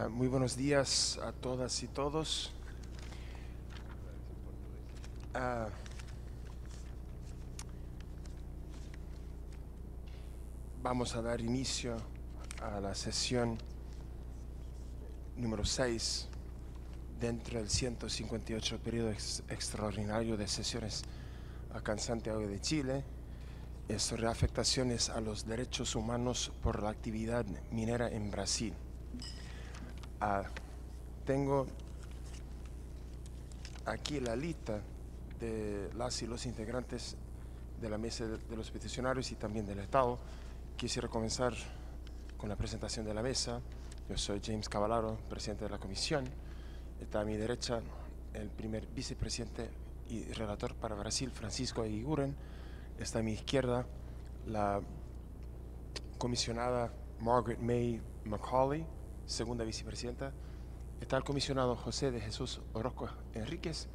Muy buenos días a todas y todos. Vamos a dar inicio a la sesión número 6 dentro del 158 periodo extraordinario de sesiones acá en Santiago de Chile sobre afectaciones a los derechos humanos por la actividad minera en Brasil. Tengo aquí la lista de las y los integrantes de la mesa de los peticionarios y también del Estado. Quisiera comenzar con la presentación de la mesa. Yo soy James Cavallaro, presidente de la comisión. Está a mi derecha el primer vicepresidente y relator para Brasil, Francisco Eguiguren. Está a mi izquierda la comisionada Margaret May Macaulay, segunda vicepresidenta. Está el comisionado José de Jesús Orozco Enríquez,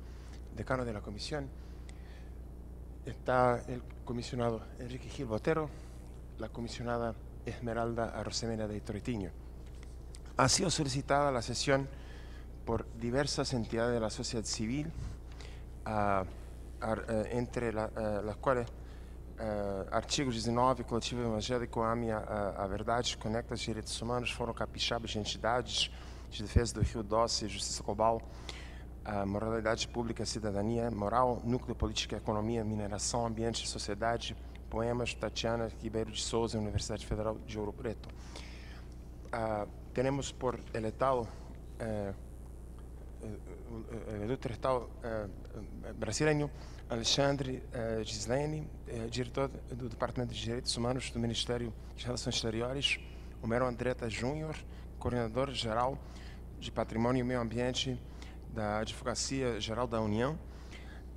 decano de la comisión. Está el comisionado Enrique Gil Botero, la comisionada Esmeralda Arosemena de Troitiño. Ha sido solicitada la sesión por diversas entidades de la sociedad civil, entre las cuales Artigo 19, Coletivo Evangélico Ame a Verdade, Conecta os Direitos Humanos, Fórum Capixaba de Entidades de Defesa do Rio Doce, Justiça Global, Moralidade Pública e Cidadania Moral, Núcleo Política, Economia, Mineração, Ambiente e Sociedade, Poemas, Tatiana Ribeiro de Souza, Universidade Federal de Ouro Preto. Tenemos por el Estado, el otro Estado brasileño, Alexandre Gislene, diretor do Departamento de Direitos Humanos do Ministério de Relações Exteriores, Homero Andretta Júnior, coordenador geral de Patrimônio e Meio Ambiente da Advocacia Geral da União,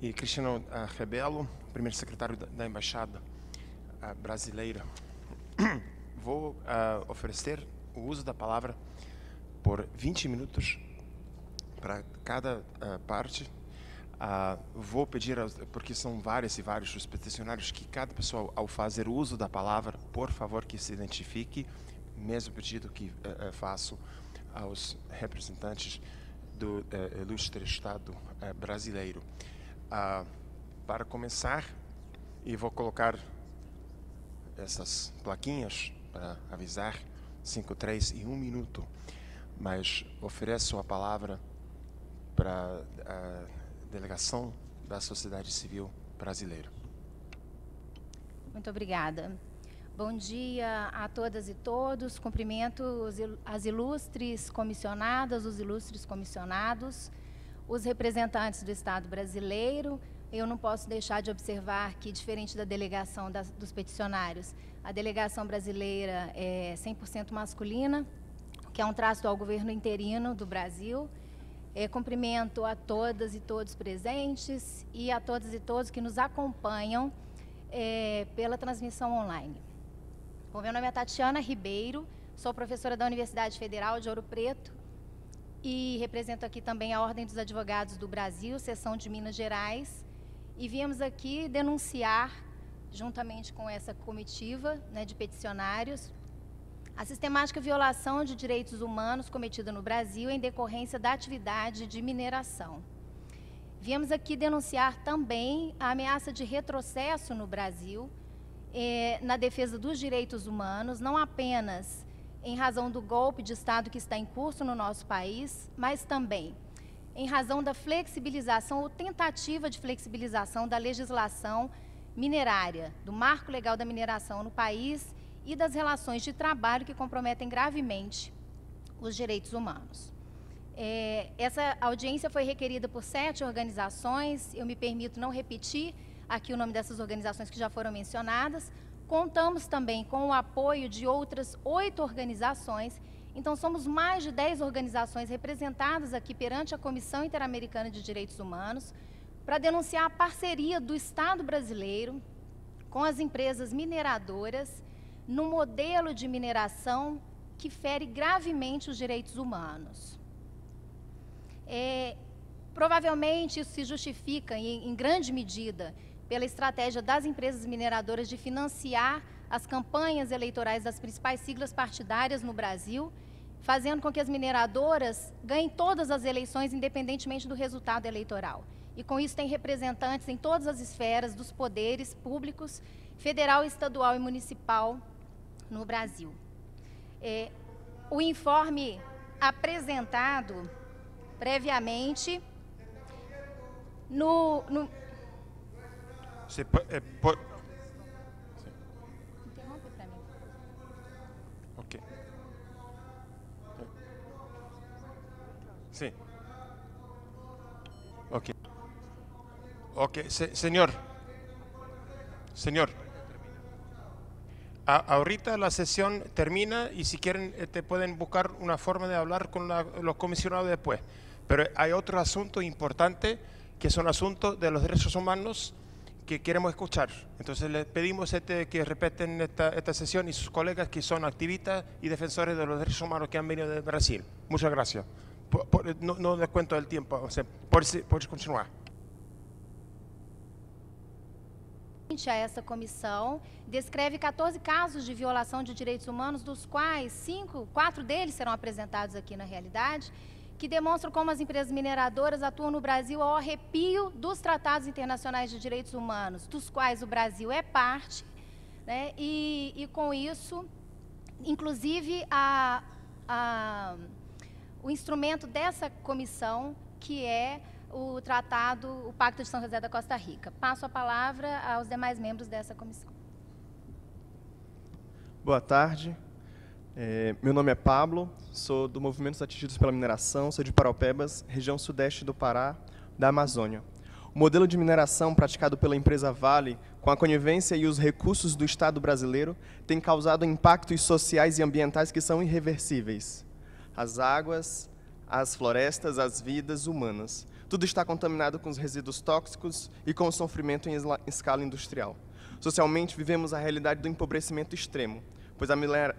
e Cristiano Rebelo, primeiro secretário da Embaixada brasileira. Vou oferecer o uso da palavra por 20 minutos para cada parte. Vou pedir, porque são vários e vários os peticionários, que cada pessoa, ao fazer uso da palavra, por favor, que se identifique, mesmo pedido que faço aos representantes do ilustre Estado brasileiro. Para começar, e vou colocar essas plaquinhas para avisar 5, 3 e 1 minuto, mas ofereço a palavra para a delegação da sociedade civil brasileira. Muito obrigada. Bom dia a todas e todos. Cumprimento as ilustres comissionadas, os ilustres comissionados, os representantes do Estado brasileiro. Eu não posso deixar de observar que, diferente da delegação dos peticionários, a delegação brasileira é 100% masculina, que é um traço ao governo interino do Brasil. Cumprimento a todas e todos presentes e a todas e todos que nos acompanham pela transmissão online. Bom, meu nome é Tatiana Ribeiro, sou professora da Universidade Federal de Ouro Preto e represento aqui também a Ordem dos Advogados do Brasil, seção de Minas Gerais, e viemos aqui denunciar, juntamente com essa comitiva de peticionários, a sistemática violação de direitos humanos cometida no Brasil em decorrência da atividade de mineração. Viemos aqui denunciar também a ameaça de retrocesso no Brasil na defesa dos direitos humanos, não apenas em razão do golpe de Estado que está em curso no nosso país, mas também em razão da flexibilização ou tentativa de flexibilização da legislação minerária, do marco legal da mineração no país e das relações de trabalho que comprometem gravemente os direitos humanos. Essa audiência foi requerida por 7 organizações, eu me permito não repetir aqui o nome dessas organizações que já foram mencionadas. Contamos também com o apoio de outras 8 organizações, então somos mais de 10 organizações representadas aqui perante a Comissão Interamericana de Direitos Humanos para denunciar a parceria do Estado brasileiro com as empresas mineradoras num modelo de mineração que fere gravemente os direitos humanos. Provavelmente isso se justifica, em grande medida, pela estratégia das empresas mineradoras de financiar as campanhas eleitorais das principais siglas partidárias no Brasil, fazendo com que as mineradoras ganhem todas as eleições, independentemente do resultado eleitoral. E com isso tem representantes em todas as esferas dos poderes públicos, federal, estadual e municipal no Brasil. O informe apresentado previamente Você Interrompe para mim. Ok. Sim. Ok. Ok, señor. Señor. Ahorita la sesión termina y si quieren te pueden buscar una forma de hablar con los comisionados después. Pero hay otro asunto importante que son asuntos de los derechos humanos que queremos escuchar. Entonces les pedimos que respeten esta sesión y sus colegas que son activistas y defensores de los derechos humanos que han venido de Brasil. Muchas gracias. No descuento el tiempo. O sea, pode continuar. A essa comissão descreve 14 casos de violação de direitos humanos, dos quais 4 deles serão apresentados aqui na realidade, que demonstram como as empresas mineradoras atuam no Brasil ao arrepio dos tratados internacionais de direitos humanos, dos quais o Brasil é parte, né? E com isso, inclusive, o instrumento dessa comissão, que é o tratado, o Pacto de São José da Costa Rica. Passo a palavra aos demais membros dessa comissão. Boa tarde. Meu nome é Pablo, sou do Movimentos Atingidos pela Mineração, sou de Paraupebas, região sudeste do Pará, da Amazônia. O modelo de mineração praticado pela empresa Vale, com a conivência e os recursos do Estado brasileiro, tem causado impactos sociais e ambientais que são irreversíveis. As águas, as florestas, as vidas humanas. Tudo está contaminado com os resíduos tóxicos e com o sofrimento em escala industrial. Socialmente, vivemos a realidade do empobrecimento extremo, pois a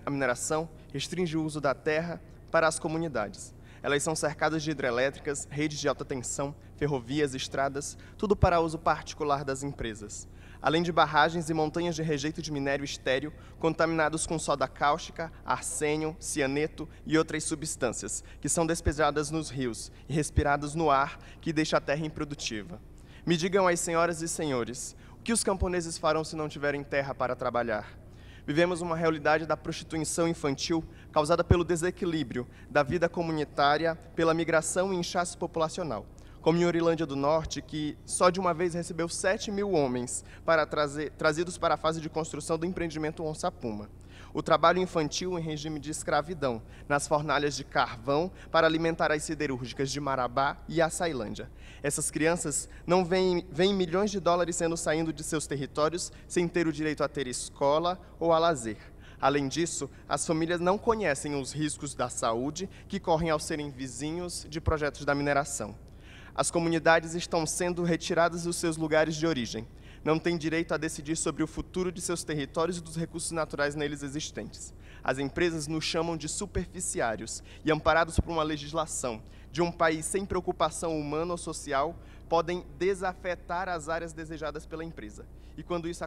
mineração restringe o uso da terra para as comunidades. Elas são cercadas de hidrelétricas, redes de alta tensão, ferrovias, estradas, tudo para uso particular das empresas. Além de barragens e montanhas de rejeito de minério estéril, contaminados com soda cáustica, arsênio, cianeto e outras substâncias, que são despejadas nos rios e respiradas no ar, que deixa a terra improdutiva. Me digam as senhoras e senhores, o que os camponeses farão se não tiverem terra para trabalhar? Vivemos uma realidade da prostituição infantil causada pelo desequilíbrio da vida comunitária, pela migração e inchaço populacional. Como em Orilândia do Norte, que só de uma vez recebeu 7.000 homens trazidos para a fase de construção do empreendimento Onça Puma. O trabalho infantil em regime de escravidão, nas fornalhas de carvão para alimentar as siderúrgicas de Marabá e Açailândia. Essas crianças não veem milhões de dólares saindo de seus territórios sem ter o direito a ter escola ou a lazer. Além disso, as famílias não conhecem os riscos da saúde que correm ao serem vizinhos de projetos da mineração. As comunidades estão sendo retiradas dos seus lugares de origem. Não têm direito a decidir sobre o futuro de seus territórios e dos recursos naturais neles existentes. As empresas nos chamam de superficiários e, amparados por uma legislação de um país sem preocupação humana ou social, podem desafetar as áreas desejadas pela empresa. E quando isso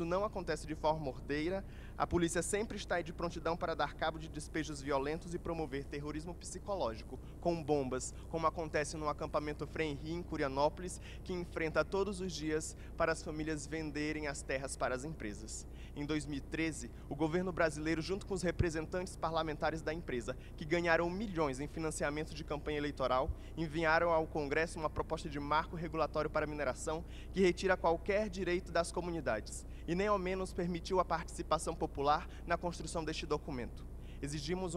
não acontece de forma ordeira, a polícia sempre está de prontidão para dar cabo de despejos violentos e promover terrorismo psicológico com bombas, como acontece no acampamento Frenri, em Curianópolis, que enfrenta todos os dias para as famílias venderem as terras para as empresas. Em 2013, o governo brasileiro, junto com os representantes parlamentares da empresa, que ganharam milhões em financiamento de campanha eleitoral, enviaram ao Congresso uma proposta de marco regulatório para a mineração que retira qualquer direito das comunidades e nem ao menos permitiu a participação popular na construção deste documento. Exigimos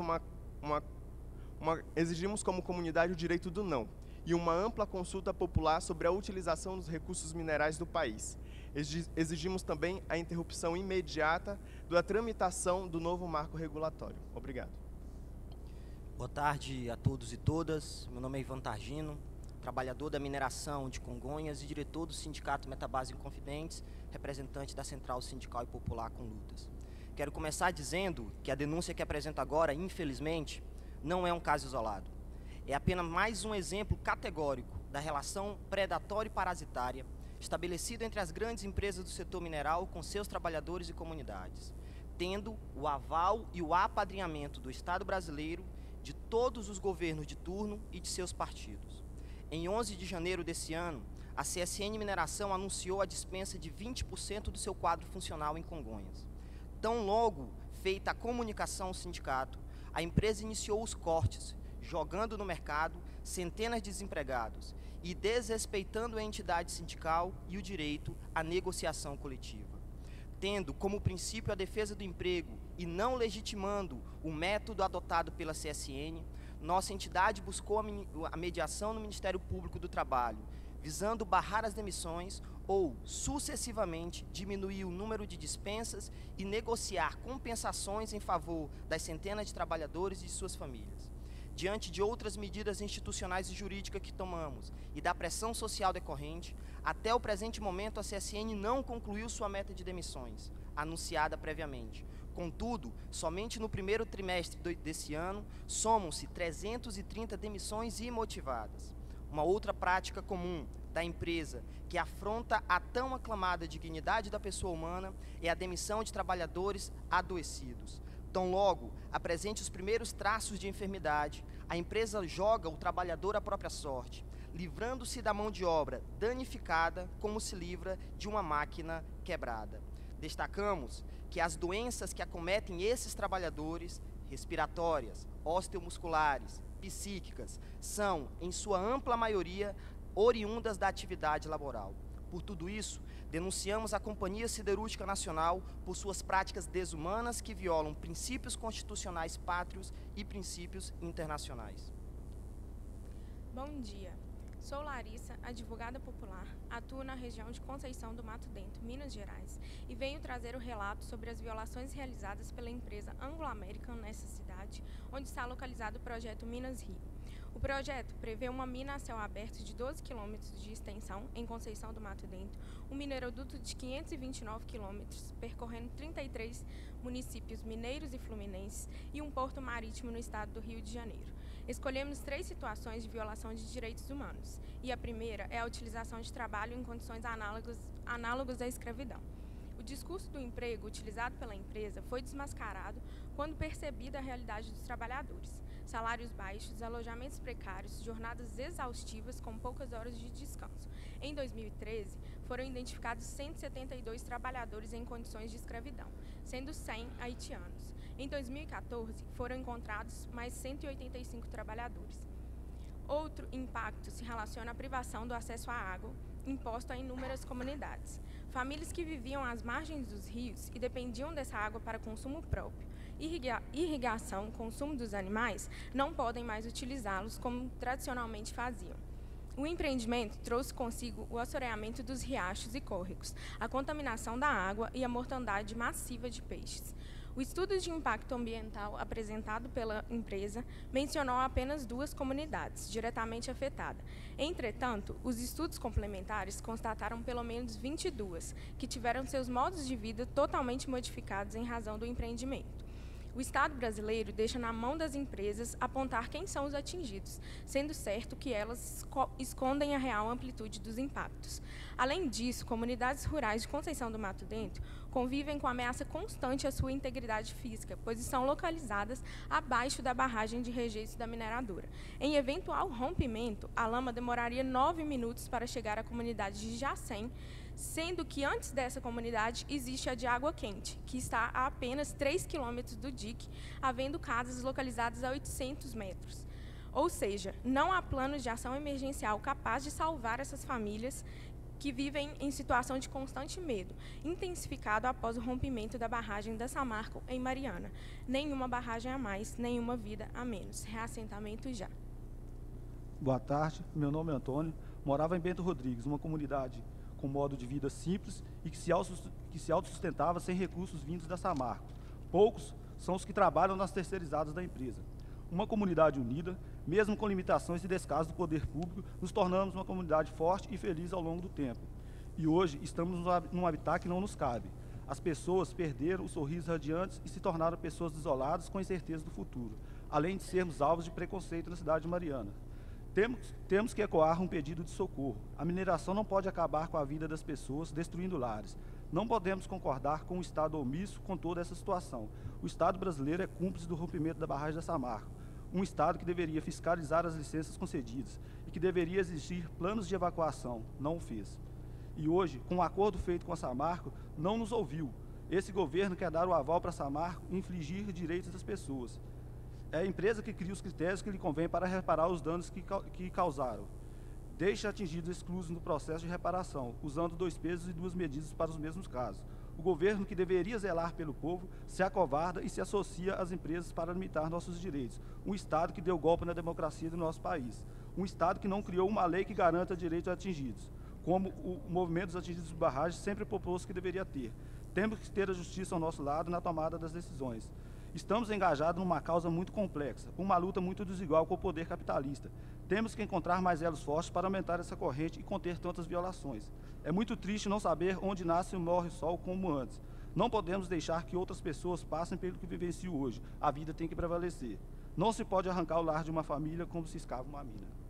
exigimos como comunidade o direito do não e uma ampla consulta popular sobre a utilização dos recursos minerais do país. Exigimos também a interrupção imediata da tramitação do novo marco regulatório. Obrigado. Boa tarde a todos e todas. Meu nome é Ivan Targino, trabalhador da mineração de Congonhas e diretor do Sindicato Metabase Inconfidentes, representante da Central Sindical e Popular com Lutas. Quero começar dizendo que a denúncia que apresento agora, infelizmente, não é um caso isolado. É apenas mais um exemplo categórico da relação predatória e parasitária estabelecida entre as grandes empresas do setor mineral com seus trabalhadores e comunidades. tendo o aval e o apadrinhamento do Estado brasileiro, de todos os governos de turno e de seus partidos. Em 11 de janeiro desse ano, a CSN Mineração anunciou a dispensa de 20% do seu quadro funcional em Congonhas. Tão logo feita a comunicação ao sindicato, a empresa iniciou os cortes, jogando no mercado centenas de desempregados e desrespeitando a entidade sindical e o direito à negociação coletiva. Tendo como princípio a defesa do emprego e não legitimando o método adotado pela CSN, nossa entidade buscou a mediação no Ministério Público do Trabalho, visando barrar as demissões ou, sucessivamente, diminuir o número de dispensas e negociar compensações em favor das centenas de trabalhadores e de suas famílias. Diante de outras medidas institucionais e jurídicas que tomamos e da pressão social decorrente, até o presente momento a CSN não concluiu sua meta de demissões, anunciada previamente. Contudo, somente no primeiro trimestre desse ano, somam-se 330 demissões imotivadas. Uma outra prática comum da empresa que afronta a tão aclamada dignidade da pessoa humana é a demissão de trabalhadores adoecidos. Tão logo apresente os primeiros traços de enfermidade, a empresa joga o trabalhador à própria sorte, livrando-se da mão de obra danificada como se livra de uma máquina quebrada. Destacamos que as doenças que acometem esses trabalhadores, respiratórias, osteomusculares, psíquicas, são, em sua ampla maioria, oriundas da atividade laboral. Por tudo isso, denunciamos a Companhia Siderúrgica Nacional por suas práticas desumanas que violam princípios constitucionais pátrios e princípios internacionais. Bom dia. Sou Larissa, advogada popular, atuo na região de Conceição do Mato Dentro, Minas Gerais, e venho trazer o relato sobre as violações realizadas pela empresa Anglo American nessa cidade, onde está localizado o projeto Minas Rio. O projeto prevê uma mina a céu aberto de 12 km de extensão em Conceição do Mato Dentro, um mineroduto de 529 km, percorrendo 33 municípios mineiros e fluminenses e um porto marítimo no estado do Rio de Janeiro. Escolhemos 3 situações de violação de direitos humanos, e a primeira é a utilização de trabalho em condições análogas à escravidão. O discurso do emprego utilizado pela empresa foi desmascarado quando percebida a realidade dos trabalhadores. Salários baixos, alojamentos precários, jornadas exaustivas com poucas horas de descanso. Em 2013, foram identificados 172 trabalhadores em condições de escravidão, sendo 100 haitianos. Em 2014, foram encontrados mais 185 trabalhadores. Outro impacto se relaciona à privação do acesso à água, imposto a inúmeras comunidades. Famílias que viviam às margens dos rios e dependiam dessa água para consumo próprio, irrigação, consumo dos animais, não podem mais utilizá-los como tradicionalmente faziam. O empreendimento trouxe consigo o assoreamento dos riachos e córregos, a contaminação da água e a mortandade massiva de peixes. O estudo de impacto ambiental apresentado pela empresa mencionou apenas 2 comunidades diretamente afetadas. Entretanto, os estudos complementares constataram pelo menos 22, que tiveram seus modos de vida totalmente modificados em razão do empreendimento. O Estado brasileiro deixa na mão das empresas apontar quem são os atingidos, sendo certo que elas escondem a real amplitude dos impactos. Além disso, comunidades rurais de Conceição do Mato Dentro convivem com ameaça constante à sua integridade física, pois estão localizadas abaixo da barragem de rejeito da mineradora. Em eventual rompimento, a lama demoraria 9 minutos para chegar à comunidade de Jacém, sendo que antes dessa comunidade existe a de Água Quente, que está a apenas 3 quilômetros do dique, havendo casas localizadas a 800 metros. Ou seja, não há planos de ação emergencial capaz de salvar essas famílias que vivem em situação de constante medo, intensificado após o rompimento da barragem da Samarco em Mariana. Nenhuma barragem a mais, nenhuma vida a menos. Reassentamento já. Boa tarde, meu nome é Antônio, morava em Bento Rodrigues, uma comunidade com modo de vida simples e que se autossustentava sem recursos vindos da Samarco. Poucos são os que trabalham nas terceirizadas da empresa. Uma comunidade unida, mesmo com limitações e descaso do poder público, nos tornamos uma comunidade forte e feliz ao longo do tempo. E hoje estamos num habitat que não nos cabe. As pessoas perderam os sorrisos radiantes e se tornaram pessoas isoladas com incerteza do futuro, além de sermos alvos de preconceito na cidade de Mariana. Temos que ecoar um pedido de socorro. A mineração não pode acabar com a vida das pessoas, destruindo lares. Não podemos concordar com o Estado omisso com toda essa situação. O Estado brasileiro é cúmplice do rompimento da barragem da Samarco, um Estado que deveria fiscalizar as licenças concedidas e que deveria exigir planos de evacuação, não o fez. E hoje, com o acordo feito com a Samarco, não nos ouviu. Esse governo quer dar o aval para a Samarco e infligir direitos das pessoas. É a empresa que cria os critérios que lhe convém para reparar os danos que causaram. Deixa atingidos exclusos no processo de reparação, usando 2 pesos e 2 medidas para os mesmos casos. O governo, que deveria zelar pelo povo, se acovarda e se associa às empresas para limitar nossos direitos. Um Estado que deu golpe na democracia do nosso país. Um Estado que não criou uma lei que garanta direitos atingidos, como o movimento dos atingidos de barragem sempre propôs que deveria ter. Temos que ter a justiça ao nosso lado na tomada das decisões. Estamos engajados numa causa muito complexa, uma luta muito desigual com o poder capitalista. Temos que encontrar mais elos fortes para aumentar essa corrente e conter tantas violações. É muito triste não saber onde nasce e morre o sol como antes. Não podemos deixar que outras pessoas passem pelo que vivencio hoje. A vida tem que prevalecer. Não se pode arrancar o lar de uma família como se escava uma mina.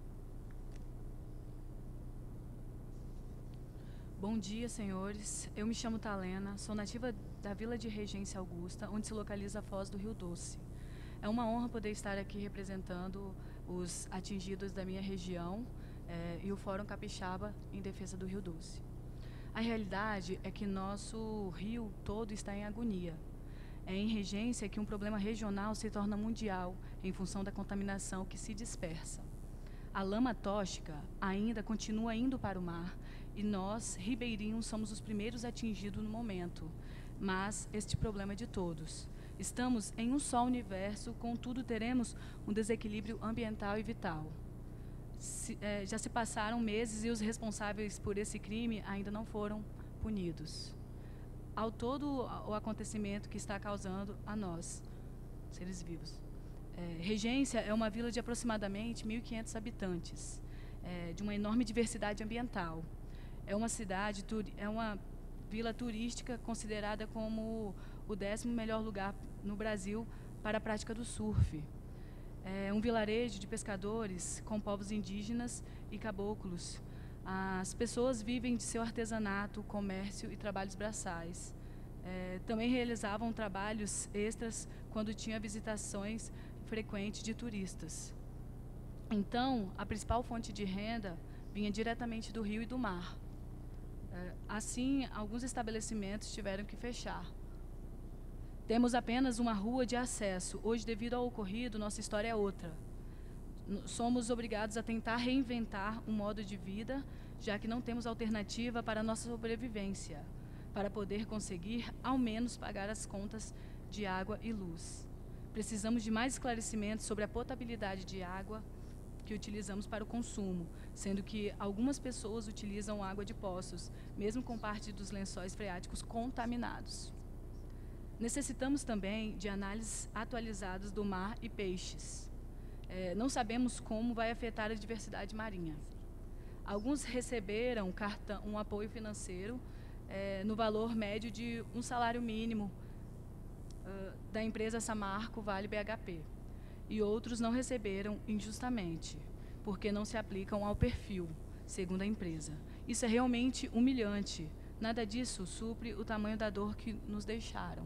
Bom dia, senhores. Eu me chamo Talena, sou nativa da Vila de Regência Augusta, onde se localiza a Foz do Rio Doce. É uma honra poder estar aqui representando os atingidos da minha região e o Fórum Capixaba em defesa do Rio Doce. A realidade é que nosso rio todo está em agonia. É em Regência que um problema regional se torna mundial em função da contaminação que se dispersa. A lama tóxica ainda continua indo para o mar e nós, ribeirinhos, somos os primeiros atingidos no momento. Mas este problema é de todos. Estamos em um só universo, contudo teremos um desequilíbrio ambiental e vital. Já se passaram meses e os responsáveis por esse crime ainda não foram punidos. Ao todo o acontecimento que está causando a nós, seres vivos. Regência é uma vila de aproximadamente 1.500 habitantes, de uma enorme diversidade ambiental. É uma vila turística considerada como o 10º melhor lugar no Brasil para a prática do surf. É um vilarejo de pescadores com povos indígenas e caboclos. As pessoas vivem de seu artesanato, comércio e trabalhos braçais. Também realizavam trabalhos extras quando tinha visitações frequentes de turistas. Então, a principal fonte de renda vinha diretamente do rio e do mar. Assim, alguns estabelecimentos tiveram que fechar. Temos apenas uma rua de acesso. Hoje, devido ao ocorrido, nossa história é outra. Somos obrigados a tentar reinventar um modo de vida, já que não temos alternativa para a nossa sobrevivência, para poder conseguir, ao menos, pagar as contas de água e luz. Precisamos de mais esclarecimentos sobre a potabilidade de água que utilizamos para o consumo, sendo que algumas pessoas utilizam água de poços, mesmo com parte dos lençóis freáticos contaminados. Necessitamos também de análises atualizadas do mar e peixes. Não sabemos como vai afetar a diversidade marinha. Alguns receberam um apoio financeiro no valor médio de um salário mínimo da empresa Samarco Vale BHP. E outros não receberam injustamente, porque não se aplicam ao perfil, segundo a empresa. Isso é realmente humilhante. Nada disso supre o tamanho da dor que nos deixaram.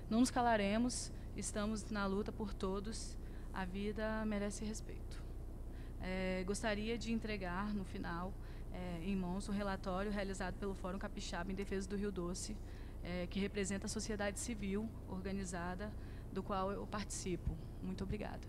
Não nos calaremos, estamos na luta por todos. A vida merece respeito. Gostaria de entregar, no final, em mãos, o relatório realizado pelo Fórum Capixaba em defesa do Rio Doce, que representa a sociedade civil organizada, do qual eu participo. Muito obrigada.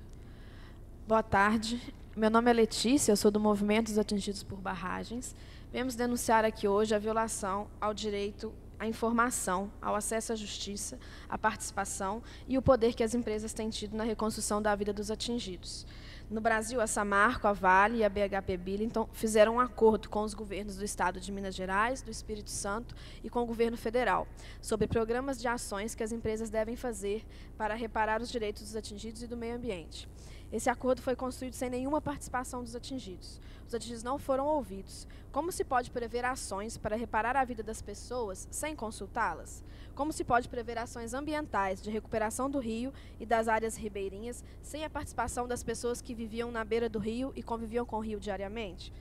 Boa tarde. Meu nome é Letícia, eu sou do Movimento dos Atingidos por Barragens. Viemos denunciar aqui hoje a violação ao direito à informação, ao acesso à justiça, à participação e o poder que as empresas têm tido na reconstrução da vida dos atingidos. No Brasil, a Samarco, a Vale e a BHP Billiton fizeram um acordo com os governos do Estado de Minas Gerais, do Espírito Santo e com o governo federal sobre programas de ações que as empresas devem fazer para reparar os direitos dos atingidos e do meio ambiente. Esse acordo foi construído sem nenhuma participação dos atingidos. Os atingidos não foram ouvidos. Como se pode prever ações para reparar a vida das pessoas sem consultá-las? Como se pode prever ações ambientais de recuperação do rio e das áreas ribeirinhas sem a participação das pessoas que viviam na beira do rio e conviviam com o rio diariamente?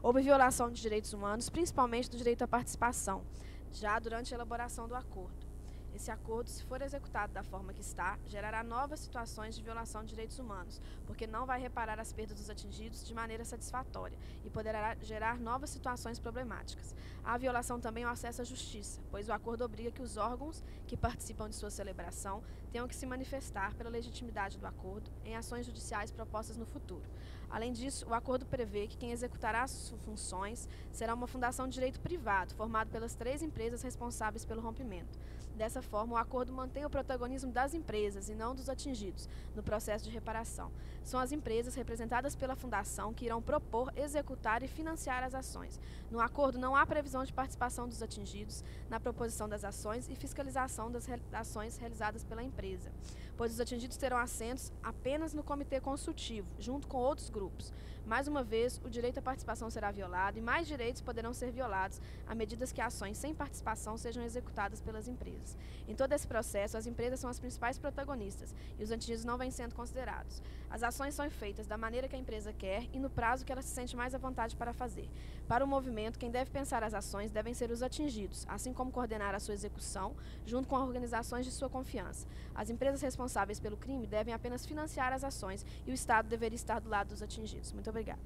Houve violação de direitos humanos, principalmente do direito à participação. já durante a elaboração do acordo. Esse acordo, se for executado da forma que está, gerará novas situações de violação de direitos humanos, porque não vai reparar as perdas dos atingidos de maneira satisfatória e poderá gerar novas situações problemáticas. Há violação também ao acesso à justiça, pois o acordo obriga que os órgãos que participam de sua celebração tenham que se manifestar pela legitimidade do acordo em ações judiciais propostas no futuro. Além disso, o acordo prevê que quem executará as funções será uma fundação de direito privado, formada pelas 3 empresas responsáveis pelo rompimento. Dessa forma, o acordo mantém o protagonismo das empresas e não dos atingidos no processo de reparação. São as empresas representadas pela fundação que irão propor, executar e financiar as ações. No acordo não há previsão de participação dos atingidos na proposição das ações e fiscalização das ações realizadas pela empresa, pois os atingidos terão assentos apenas no comitê consultivo, junto com outros grupos. Mais uma vez, o direito à participação será violado e mais direitos poderão ser violados à medida que ações sem participação sejam executadas pelas empresas. Em todo esse processo, as empresas são as principais protagonistas e os atingidos não vêm sendo considerados. As ações são feitas da maneira que a empresa quer e no prazo que ela se sente mais à vontade para fazer. Para o movimento, quem deve pensar as ações devem ser os atingidos, assim como coordenar a sua execução, junto com organizações de sua confiança. As empresas responsáveis pelo crime devem apenas financiar as ações e o Estado deveria estar do lado dos atingidos. Muito obrigada.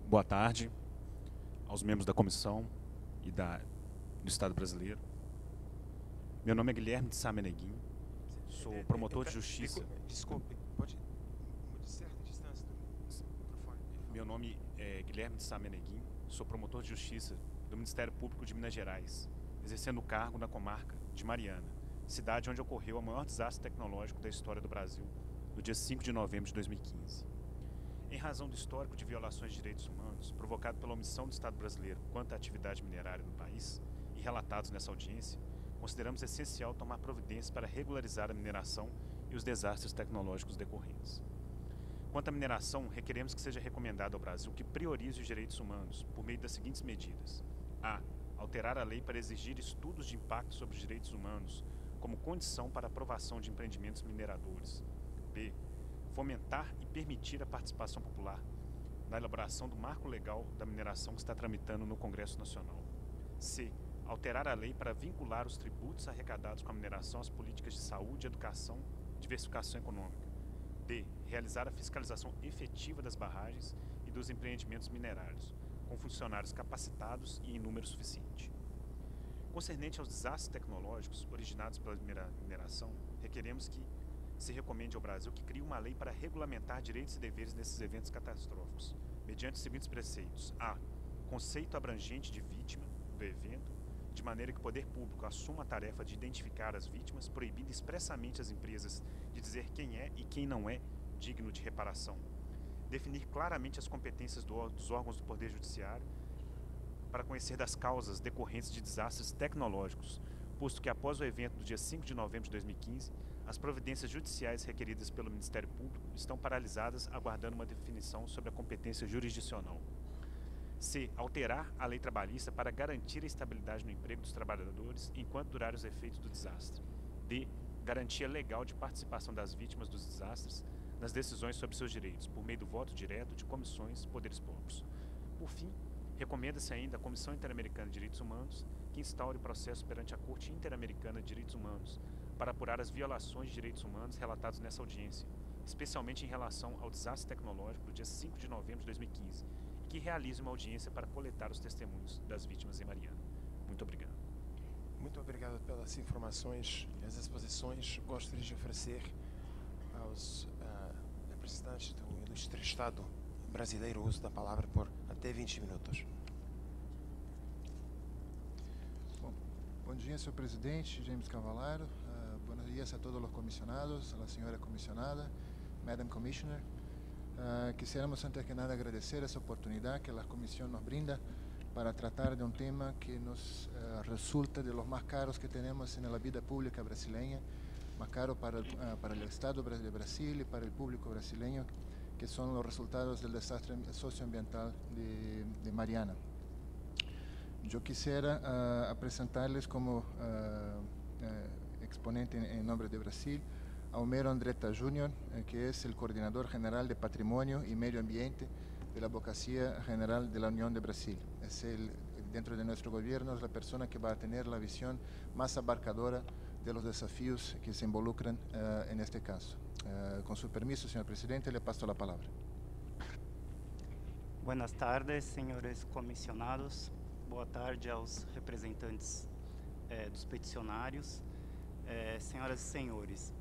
Boa tarde aos membros da comissão e do Estado brasileiro. Meu nome é Guilherme de Sá Meneguin, sou promotor de justiça. Desculpe, pode de certa distância do microfone. Meu nome é Guilherme de Sá Meneguin, sou promotor de justiça do Ministério Público de Minas Gerais, exercendo o cargo na comarca de Mariana, cidade onde ocorreu o maior desastre tecnológico da história do Brasil, no dia 5 de novembro de 2015. Em razão do histórico de violações de direitos humanos provocado pela omissão do Estado brasileiro quanto à atividade minerária no país e relatados nessa audiência, consideramos essencial tomar providências para regularizar a mineração e os desastres tecnológicos decorrentes. Quanto à mineração, requeremos que seja recomendado ao Brasil que priorize os direitos humanos por meio das seguintes medidas: a. Alterar a lei para exigir estudos de impacto sobre os direitos humanos como condição para a aprovação de empreendimentos mineradores. B. Fomentar e permitir a participação popular na elaboração do marco legal da mineração que está tramitando no Congresso Nacional. C. Alterar a lei para vincular os tributos arrecadados com a mineração às políticas de saúde, educação e diversificação econômica. D. Realizar a fiscalização efetiva das barragens e dos empreendimentos minerários, com funcionários capacitados e em número suficiente. Concernente aos desastres tecnológicos originados pela mineração, requeremos que se recomende ao Brasil que crie uma lei para regulamentar direitos e deveres nesses eventos catastróficos, mediante os seguintes preceitos: a. Conceito abrangente de vítima do evento, de maneira que o poder público assuma a tarefa de identificar as vítimas, proibindo expressamente as empresas de dizer quem é e quem não é digno de reparação. Definir claramente as competências dos órgãos do Poder Judiciário para conhecer das causas decorrentes de desastres tecnológicos, posto que após o evento do dia 5 de novembro de 2015, as providências judiciais requeridas pelo Ministério Público estão paralisadas, aguardando uma definição sobre a competência jurisdicional. C. Alterar a lei trabalhista para garantir a estabilidade no emprego dos trabalhadores enquanto durarem os efeitos do desastre. D. Garantia legal de participação das vítimas dos desastres nas decisões sobre seus direitos, por meio do voto direto de comissões e poderes públicos. Por fim, recomenda-se ainda à Comissão Interamericana de Direitos Humanos que instaure processo perante a Corte Interamericana de Direitos Humanos para apurar as violações de direitos humanos relatados nessa audiência, especialmente em relação ao desastre tecnológico do dia 5 de novembro de 2015, e que realize uma audiência para coletar os testemunhos das vítimas em Mariana. Muito obrigado. Muito obrigado pelas informações e as exposições. Gostaria de oferecer aos representantes do ilustre Estado brasileiro o uso da palavra por até 20 minutos. Bom dia, senhor presidente, James Cavallaro. Buenos dias a todos os comissionados, a senhora comissionada, Madam Commissioner. Quisiéramos antes que nada agradecer essa oportunidade que a comissão nos brinda para tratar de um tema que nos resulta de los más caros que temos na vida pública brasileña, más caro para el Estado de Brasil y para el público brasileño, que son los resultados del desastre socioambiental de Mariana. Yo quisiera presentarles como exponente en nombre de Brasil a Homero Andretta Jr., que es el Coordinador General de Patrimonio y Medio Ambiente de la Abogacía General de la Unión de Brasil. Es el dentro de nuestro gobierno es la persona que va a tener la visión más abarcadora de los desafíos que se involucran en este caso. Con su permiso, señor presidente, le paso la palabra. Buenas tardes, senhores comissionados. Boa tarde aos representantes dos peticionários. Senhoras e senhores,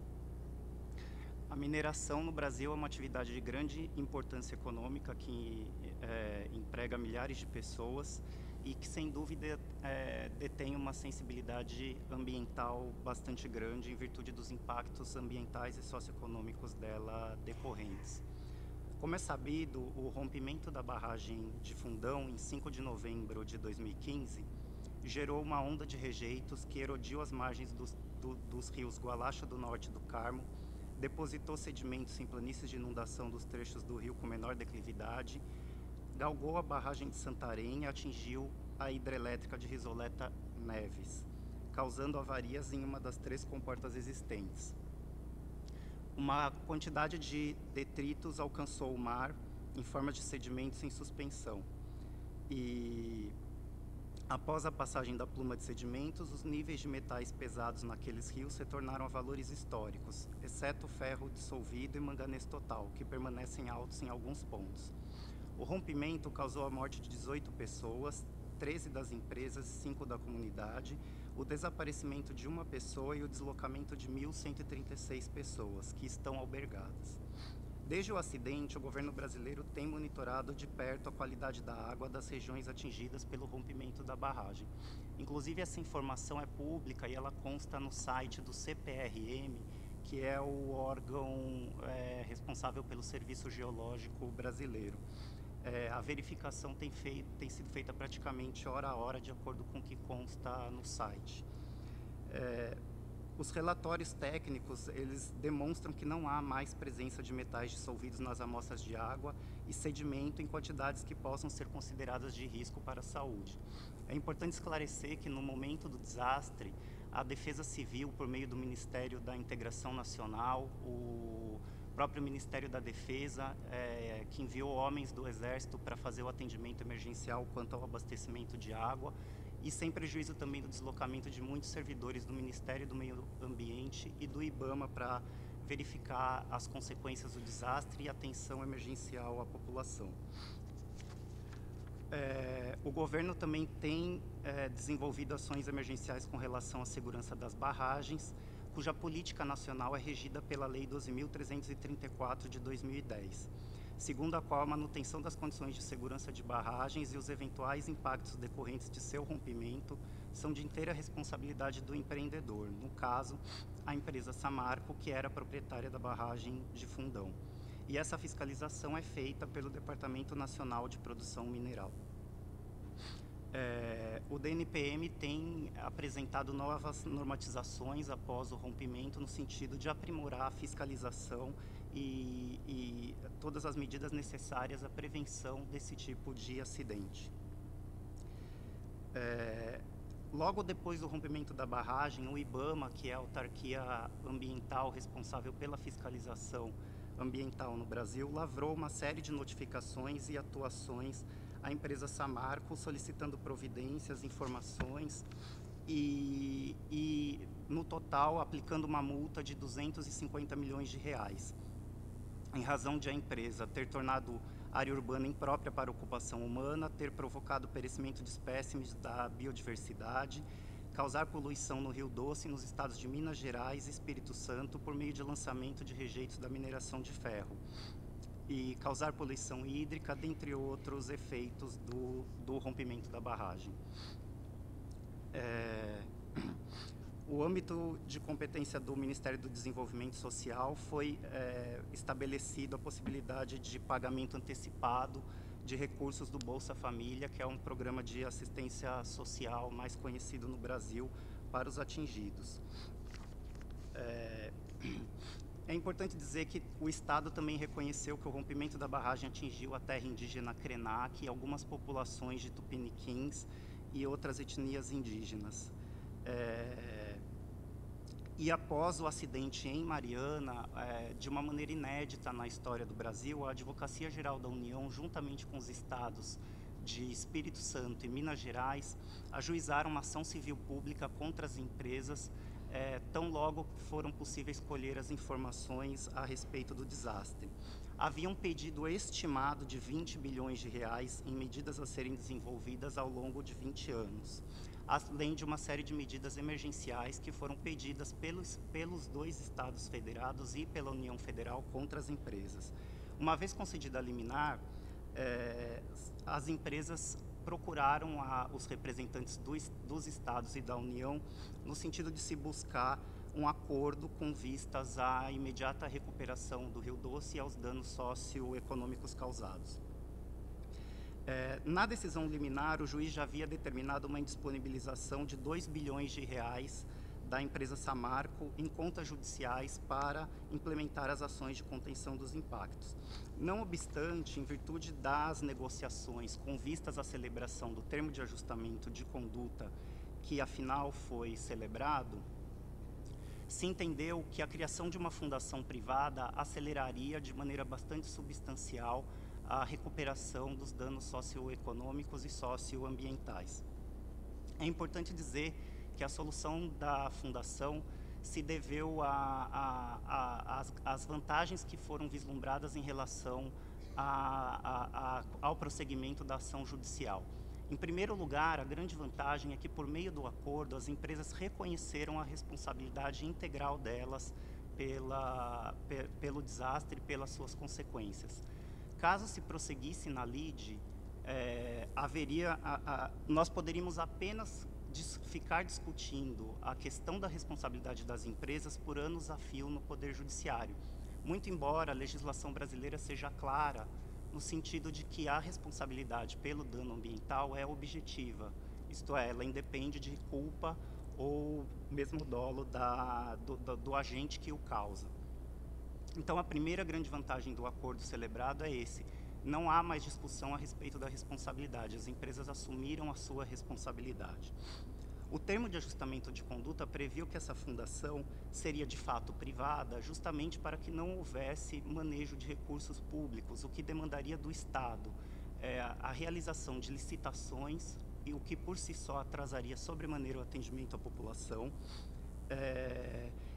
a mineração no Brasil é uma atividade de grande importância econômica que emprega milhares de pessoas e que, sem dúvida, detém uma sensibilidade ambiental bastante grande em virtude dos impactos ambientais e socioeconômicos dela decorrentes. Como é sabido, o rompimento da barragem de Fundão, em 5 de novembro de 2015, gerou uma onda de rejeitos que erodiu as margens dos rios Gualacha do Norte e do Carmo, depositou sedimentos em planícies de inundação dos trechos do rio com menor declividade, galgou a barragem de Santarém e atingiu a hidrelétrica de Risoleta Neves, causando avarias em uma das 3 comportas existentes. Uma quantidade de detritos alcançou o mar em forma de sedimentos em suspensão. E, após a passagem da pluma de sedimentos, os níveis de metais pesados naqueles rios se tornaram a valores históricos, exceto o ferro dissolvido e manganês total, que permanecem altos em alguns pontos. O rompimento causou a morte de 18 pessoas, 13 das empresas e 5 da comunidade, o desaparecimento de uma pessoa e o deslocamento de 1.136 pessoas, que estão albergadas. Desde o acidente, o governo brasileiro tem monitorado de perto a qualidade da água das regiões atingidas pelo rompimento da barragem. Inclusive, essa informação é pública e ela consta no site do CPRM, que é o órgão responsável pelo Serviço Geológico Brasileiro. A verificação tem sido feita praticamente hora a hora, de acordo com o que consta no site. Os relatórios técnicos, eles demonstram que não há mais presença de metais dissolvidos nas amostras de água e sedimento em quantidades que possam ser consideradas de risco para a saúde. É importante esclarecer que, no momento do desastre, a Defesa Civil, por meio do Ministério da Integração Nacional, o próprio Ministério da Defesa, que enviou homens do Exército para fazer o atendimento emergencial quanto ao abastecimento de água, e sem prejuízo também do deslocamento de muitos servidores do Ministério do Meio Ambiente e do IBAMA para verificar as consequências do desastre e atenção emergencial à população. O governo também tem desenvolvido ações emergenciais com relação à segurança das barragens, cuja política nacional é regida pela Lei 12.334 de 2010, segundo a qual a manutenção das condições de segurança de barragens e os eventuais impactos decorrentes de seu rompimento são de inteira responsabilidade do empreendedor, no caso, a empresa Samarco, que era proprietária da barragem de Fundão. E essa fiscalização é feita pelo Departamento Nacional de Produção Mineral. O DNPM tem apresentado novas normatizações após o rompimento, no sentido de aprimorar a fiscalização e todas as medidas necessárias à prevenção desse tipo de acidente. Logo depois do rompimento da barragem, o IBAMA, que é a autarquia ambiental responsável pela fiscalização ambiental no Brasil, lavrou uma série de notificações e atuações à empresa Samarco, solicitando providências, informações e no total, aplicando uma multa de 250 milhões de reais, em razão de a empresa ter tornado área urbana imprópria para ocupação humana, ter provocado perecimento de espécimes da biodiversidade, causar poluição no Rio Doce e nos estados de Minas Gerais e Espírito Santo por meio de lançamento de rejeitos da mineração de ferro, e causar poluição hídrica, dentre outros efeitos do rompimento da barragem. O âmbito de competência do Ministério do Desenvolvimento Social foi estabelecido a possibilidade de pagamento antecipado de recursos do Bolsa Família, que é um programa de assistência social mais conhecido no Brasil para os atingidos. É importante dizer que o Estado também reconheceu que o rompimento da barragem atingiu a terra indígena Krenak e algumas populações de tupiniquins e outras etnias indígenas. E após o acidente em Mariana, de uma maneira inédita na história do Brasil, a Advocacia Geral da União, juntamente com os estados de Espírito Santo e Minas Gerais ajuizaram uma ação civil pública contra as empresas, tão logo foram possíveis colher as informações a respeito do desastre. Havia um pedido estimado de 20 bilhões de reais em medidas a serem desenvolvidas ao longo de 20 anos, além de uma série de medidas emergenciais que foram pedidas pelos 2 estados federados e pela União Federal contra as empresas. Uma vez concedida a liminar, as empresas procuraram os representantes dos estados e da União no sentido de se buscar um acordo com vistas à imediata recuperação do Rio Doce e aos danos socioeconômicos causados. Na decisão liminar, o juiz já havia determinado uma indisponibilização de 2 bilhões de reais da empresa Samarco em contas judiciais para implementar as ações de contenção dos impactos. Não obstante, em virtude das negociações com vistas à celebração do termo de ajustamento de conduta, que afinal foi celebrado, se entendeu que a criação de uma fundação privada aceleraria de maneira bastante substancial a recuperação dos danos socioeconômicos e socioambientais. É importante dizer que a solução da fundação se deveu às vantagens que foram vislumbradas em relação ao prosseguimento da ação judicial. Em primeiro lugar, a grande vantagem é que, por meio do acordo, as empresas reconheceram a responsabilidade integral delas pelo desastre e pelas suas consequências. Caso se prosseguisse na lide, nós poderíamos apenas ficar discutindo a questão da responsabilidade das empresas por anos a fio no Poder Judiciário, muito embora a legislação brasileira seja clara no sentido de que a responsabilidade pelo dano ambiental é objetiva, isto é, ela independe de culpa ou mesmo dolo do agente que o causa. Então, a primeira grande vantagem do acordo celebrado é esse: não há mais discussão a respeito da responsabilidade, as empresas assumiram a sua responsabilidade. O termo de ajustamento de conduta previu que essa fundação seria de fato privada, justamente para que não houvesse manejo de recursos públicos, o que demandaria do Estado a realização de licitações, e o que por si só atrasaria sobremaneira o atendimento à população,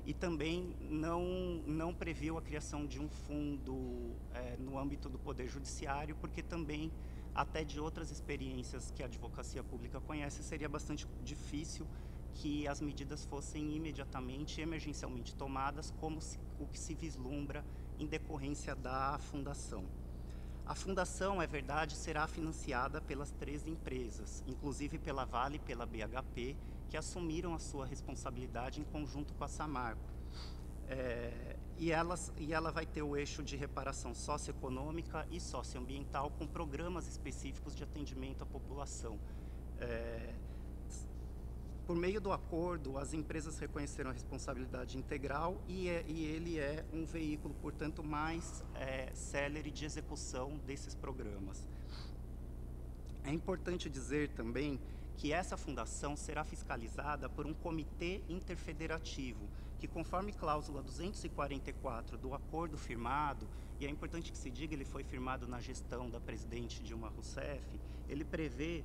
e também não previu a criação de um fundo no âmbito do Poder Judiciário, porque também, até de outras experiências que a advocacia pública conhece, seria bastante difícil que as medidas fossem imediatamente e emergencialmente tomadas, como o que se vislumbra em decorrência da fundação. A fundação, é verdade, será financiada pelas 3 empresas, inclusive pela Vale e pela BHP, que assumiram a sua responsabilidade em conjunto com a Samarco. E ela vai ter o eixo de reparação socioeconômica e socioambiental com programas específicos de atendimento à população. Por meio do acordo, as empresas reconheceram a responsabilidade integral e ele é um veículo, portanto, mais célere de execução desses programas. É importante dizer também que essa fundação será fiscalizada por um comitê interfederativo, que, conforme cláusula 244 do acordo firmado, e é importante que se diga, ele foi firmado na gestão da presidente Dilma Rousseff, ele prevê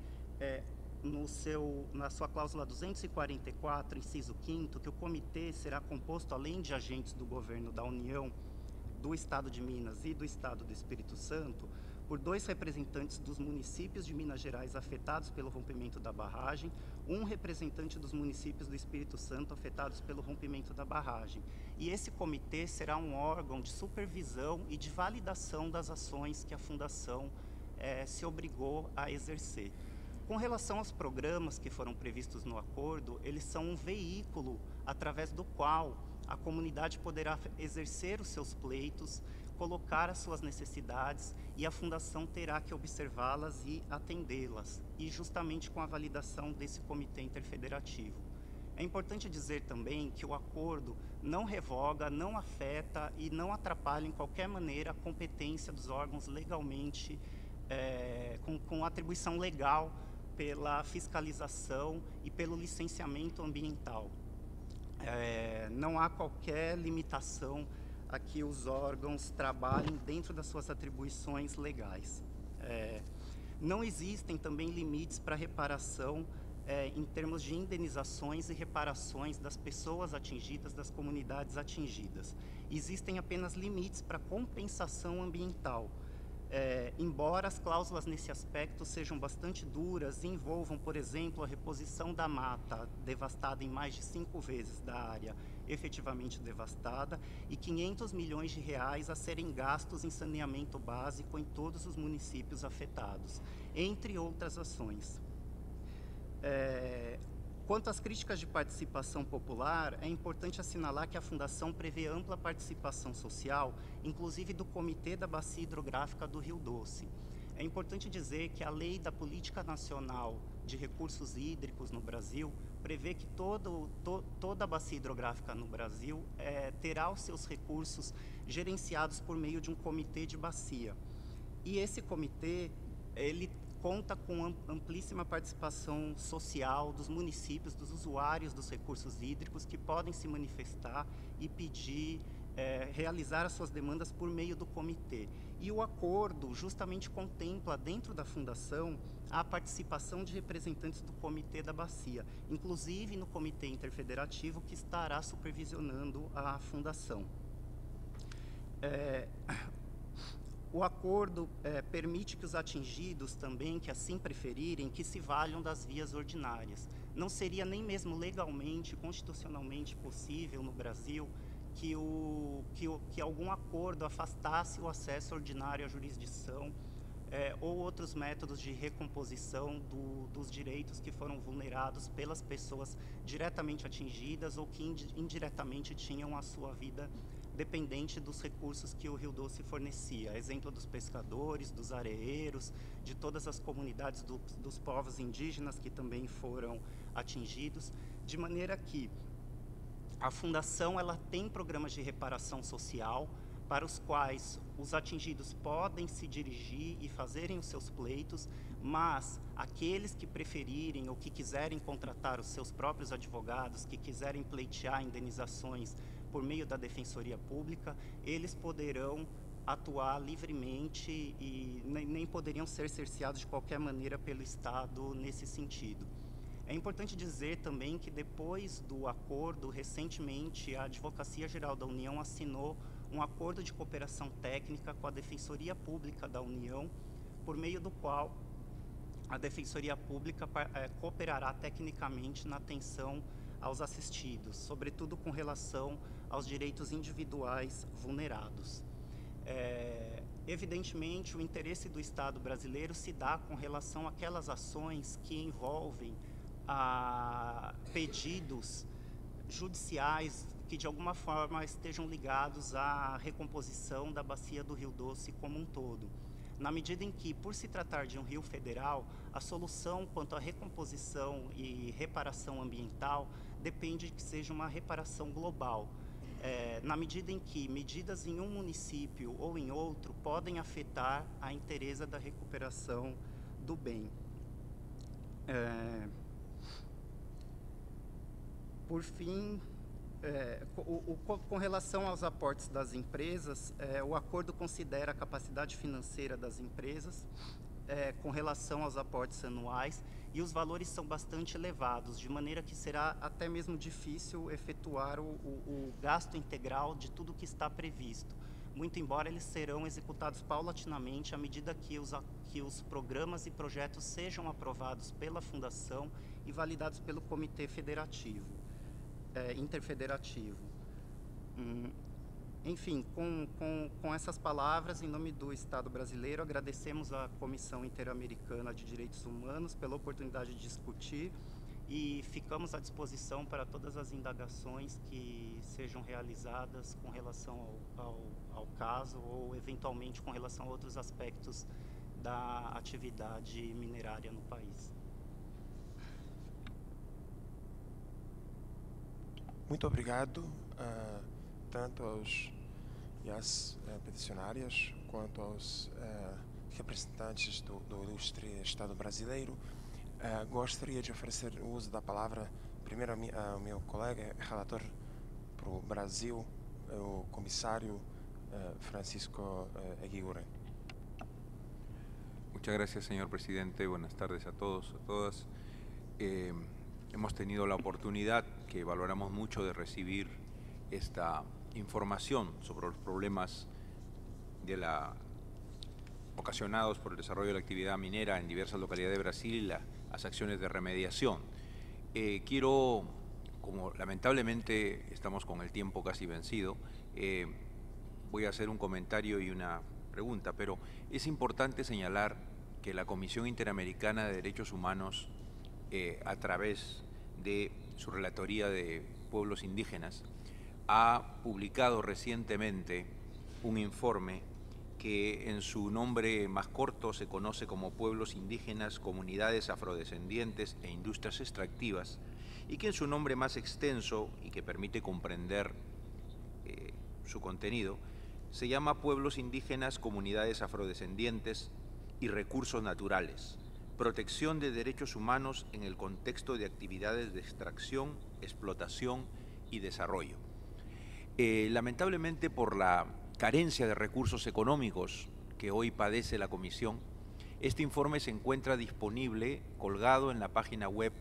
na sua cláusula 244, inciso 5º, que o comitê será composto, além de agentes do governo da União, do Estado de Minas e do Estado do Espírito Santo, por 2 representantes dos municípios de Minas Gerais afetados pelo rompimento da barragem, um representante dos municípios do Espírito Santo afetados pelo rompimento da barragem. E esse comitê será um órgão de supervisão e de validação das ações que a Fundação se obrigou a exercer. Com relação aos programas que foram previstos no acordo, eles são um veículo através do qual a comunidade poderá exercer os seus pleitos, colocar as suas necessidades, e a Fundação terá que observá-las e atendê-las, e justamente com a validação desse comitê interfederativo. É importante dizer também que o acordo não revoga, não afeta e não atrapalha em qualquer maneira a competência dos órgãos legalmente, com atribuição legal pela fiscalização e pelo licenciamento ambiental. Não há qualquer limitação a que os órgãos trabalhem dentro das suas atribuições legais. Não existem também limites para reparação em termos de indenizações e reparações das pessoas atingidas, das comunidades atingidas. Existem apenas limites para compensação ambiental. Embora as cláusulas nesse aspecto sejam bastante duras e envolvam, por exemplo, a reposição da mata devastada em mais de 5 vezes da área efetivamente devastada e 500 milhões de reais a serem gastos em saneamento básico em todos os municípios afetados, entre outras ações. Quanto às críticas de participação popular, é importante assinalar que a Fundação prevê ampla participação social, inclusive do Comitê da Bacia Hidrográfica do Rio Doce. É importante dizer que a Lei da Política Nacional de Recursos Hídricos no Brasil prevê que toda a bacia hidrográfica no Brasil terá os seus recursos gerenciados por meio de um comitê de bacia. E esse comitê, ele conta com amplíssima participação social dos municípios, dos usuários dos recursos hídricos, que podem se manifestar e pedir, realizar as suas demandas por meio do comitê. E o acordo justamente contempla, dentro da fundação, a participação de representantes do comitê da bacia, inclusive no comitê interfederativo que estará supervisionando a fundação. O acordo permite que os atingidos também, que assim preferirem, que se valham das vias ordinárias. Não seria nem mesmo legalmente, constitucionalmente possível no Brasil que algum acordo afastasse o acesso ordinário à jurisdição ou outros métodos de recomposição dos direitos que foram vulnerados pelas pessoas diretamente atingidas ou que indiretamente tinham a sua vida dependente dos recursos que o Rio Doce fornecia. Exemplo dos pescadores, dos areeiros, de todas as comunidades dos povos indígenas que também foram atingidos, de maneira que a Fundação ela tem programas de reparação social para os quais os atingidos podem se dirigir e fazerem os seus pleitos, mas aqueles que preferirem ou que quiserem contratar os seus próprios advogados, que quiserem pleitear indenizações por meio da Defensoria Pública, eles poderão atuar livremente e nem poderiam ser cerceados de qualquer maneira pelo Estado nesse sentido. É importante dizer também que depois do acordo, recentemente, a Advocacia Geral da União assinou um acordo de cooperação técnica com a Defensoria Pública da União, por meio do qual a Defensoria Pública cooperará tecnicamente na atenção aos assistidos, sobretudo com relação aos direitos individuais vulnerados. Evidentemente, o interesse do Estado brasileiro se dá com relação àquelas ações que envolvem pedidos judiciais que de alguma forma estejam ligados à recomposição da bacia do Rio Doce como um todo. Na medida em que, por se tratar de um rio federal, a solução quanto à recomposição e reparação ambiental depende de que seja uma reparação global. Na medida em que medidas em um município ou em outro podem afetar a inteireza da recuperação do bem. Por fim, com relação aos aportes das empresas, o acordo considera a capacidade financeira das empresas com relação aos aportes anuais e os valores são bastante elevados, de maneira que será até mesmo difícil efetuar o gasto integral de tudo que está previsto, muito embora eles serão executados paulatinamente à medida que os programas e projetos sejam aprovados pela Fundação e validados pelo Comitê Federativo. Interfederativo. Enfim, com essas palavras, em nome do Estado brasileiro, agradecemos à Comissão Interamericana de Direitos Humanos pela oportunidade de discutir e ficamos à disposição para todas as indagações que sejam realizadas com relação ao caso ou, eventualmente, com relação a outros aspectos da atividade minerária no país. Muito obrigado, tanto aos e às peticionárias, quanto aos representantes do ilustre Estado brasileiro. Gostaria de oferecer o uso da palavra, primeiro ao meu colega, relator para o Brasil, o comissário Francisco Eguiguren. Muchas gracias, señor presidente. Buenas tardes a todos, a todas. Hemos tenido la oportunidad, que valoramos mucho, de recibir esta información sobre los problemas ocasionados por el desarrollo de la actividad minera en diversas localidades de Brasil y las acciones de remediación. Quiero, como lamentablemente estamos con el tiempo casi vencido, voy a hacer un comentario y una pregunta, pero es importante señalar que la Comisión Interamericana de Derechos Humanos, a través de su Relatoría de Pueblos Indígenas, ha publicado recientemente un informe que en su nombre más corto se conoce como Pueblos Indígenas, Comunidades Afrodescendientes e Industrias Extractivas, y que en su nombre más extenso, y que permite comprender su contenido, se llama Pueblos Indígenas, Comunidades Afrodescendientes y Recursos Naturales, protección de derechos humanos en el contexto de actividades de extracción, explotación y desarrollo. Lamentablemente, por la carencia de recursos económicos que hoy padece la Comisión, este informe se encuentra disponible, colgado en la página web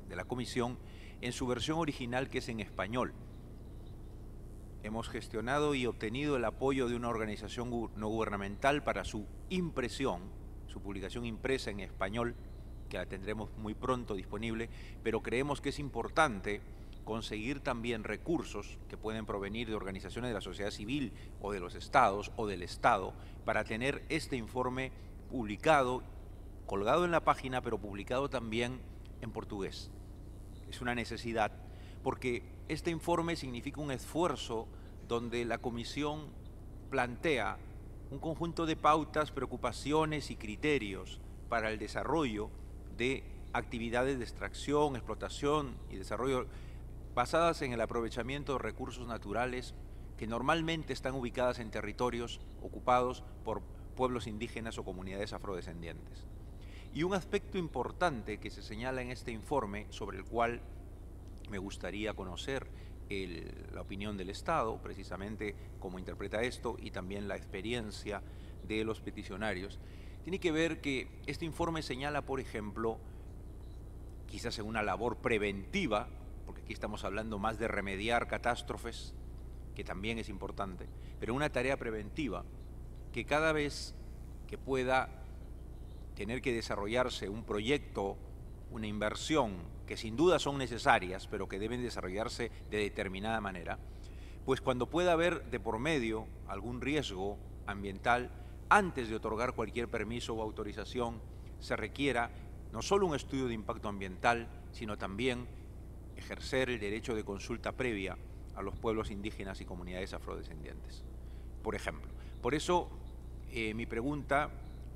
de la Comisión, en su versión original, que es en español. Hemos gestionado y obtenido el apoyo de una organización no gubernamental para su impresión, su publicación impresa en español, que la tendremos muy pronto disponible, pero creemos que es importante conseguir también recursos que pueden provenir de organizaciones de la sociedad civil o de los estados o del Estado para tener este informe publicado, colgado en la página, pero publicado también en portugués. Es una necesidad, porque este informe significa un esfuerzo donde la Comisión plantea un conjunto de pautas, preocupaciones y criterios para el desarrollo de actividades de extracción, explotación y desarrollo basadas en el aprovechamiento de recursos naturales que normalmente están ubicadas en territorios ocupados por pueblos indígenas o comunidades afrodescendientes. Y un aspecto importante que se señala en este informe, sobre el cual me gustaría conocer la opinión del Estado, precisamente cómo interpreta esto, y también la experiencia de los peticionarios, tiene que ver que este informe señala, por ejemplo, quizás en una labor preventiva, porque aquí estamos hablando más de remediar catástrofes, que también es importante, pero una tarea preventiva, que cada vez que pueda tener que desarrollarse un proyecto, una inversión, que sin duda son necesarias, pero que deben desarrollarse de determinada manera, pues cuando pueda haber de por medio algún riesgo ambiental, antes de otorgar cualquier permiso o autorización, se requiera no solo un estudio de impacto ambiental, sino también ejercer el derecho de consulta previa a los pueblos indígenas y comunidades afrodescendientes, por ejemplo. Por eso, mi pregunta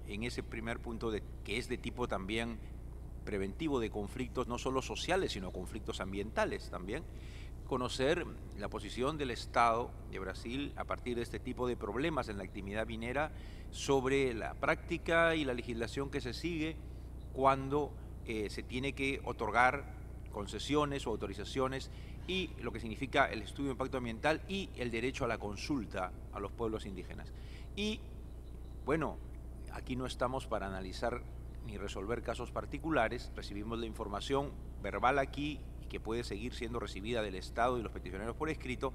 en ese primer punto, que es de tipo también preventivo de conflictos no solo sociales, sino conflictos ambientales también, conocer la posición del Estado de Brasil a partir de este tipo de problemas en la actividad minera sobre la práctica y la legislación que se sigue cuando se tiene que otorgar concesiones o autorizaciones, y lo que significa el estudio de impacto ambiental y el derecho a la consulta a los pueblos indígenas. Y bueno, aquí no estamos para analizar ni resolver casos particulares, recibimos la información verbal aquí y que puede seguir siendo recibida del Estado y los peticionarios por escrito.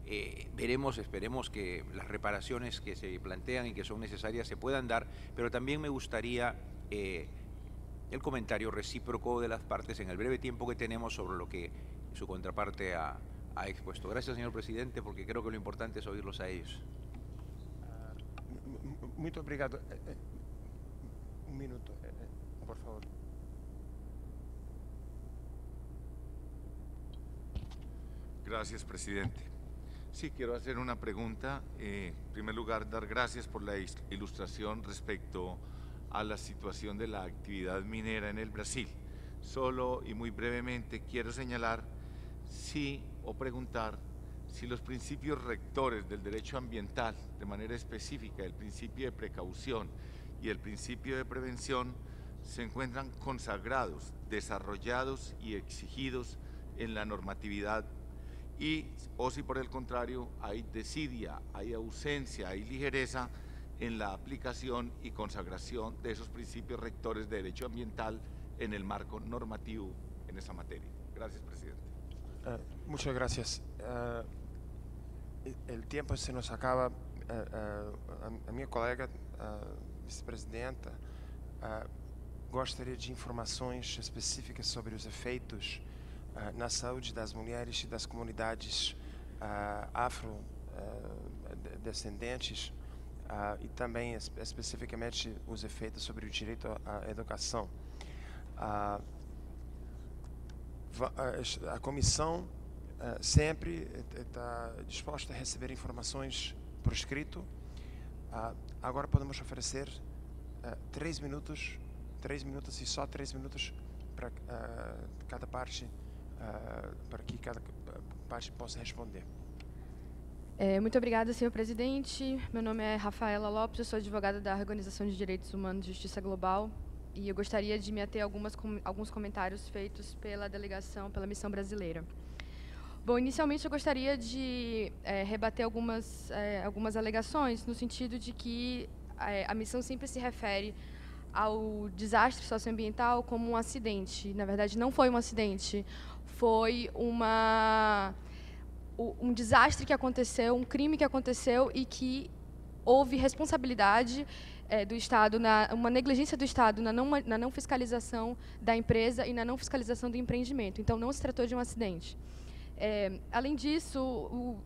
Esperemos que las reparaciones que se plantean y que son necesarias se puedan dar, pero también me gustaría el comentario recíproco de las partes en el breve tiempo que tenemos sobre lo que su contraparte ha expuesto. Gracias, señor presidente, porque creo que lo importante es oírlos a ellos. Muito obrigado. Un minuto, por favor. Gracias, presidente. Sí, quiero hacer una pregunta. En primer lugar, dar gracias por la ilustración respecto a la situación de la actividad minera en el Brasil. Solo y muy brevemente quiero señalar o preguntar si los principios rectores del derecho ambiental, de manera específica el principio de precaución y el principio de prevención, se encuentran consagrados, desarrollados y exigidos en la normatividad, o si por el contrario hay desidia, hay ausencia, hay ligereza en la aplicación y consagración de esos principios rectores de derecho ambiental en el marco normativo en esa materia. Gracias, presidente. Muchas gracias. El tiempo se nos acaba. A minha colega, vice-presidenta, gostaria de informações específicas sobre os efeitos na saúde das mulheres e das comunidades afrodescendentes e também especificamente os efeitos sobre o direito à educação. A comissão sempre está disposta a receber informações por escrito. Agora podemos oferecer 3 minutos e só 3 minutos para cada parte, para que cada parte possa responder. Muito obrigada, senhor presidente. Meu nome é Rafaela Lopes, eu sou advogada da Organização de Direitos Humanos e Justiça Global e eu gostaria de me ater a alguns comentários feitos pela delegação, pela missão brasileira. Bom, inicialmente eu gostaria de rebater algumas alegações no sentido de que a missão sempre se refere ao desastre socioambiental como um acidente. Na verdade, não foi um acidente, foi um desastre que aconteceu, um crime que aconteceu e que houve responsabilidade do Estado, uma negligência do Estado na não fiscalização da empresa e na não fiscalização do empreendimento. Então, não se tratou de um acidente. Além disso,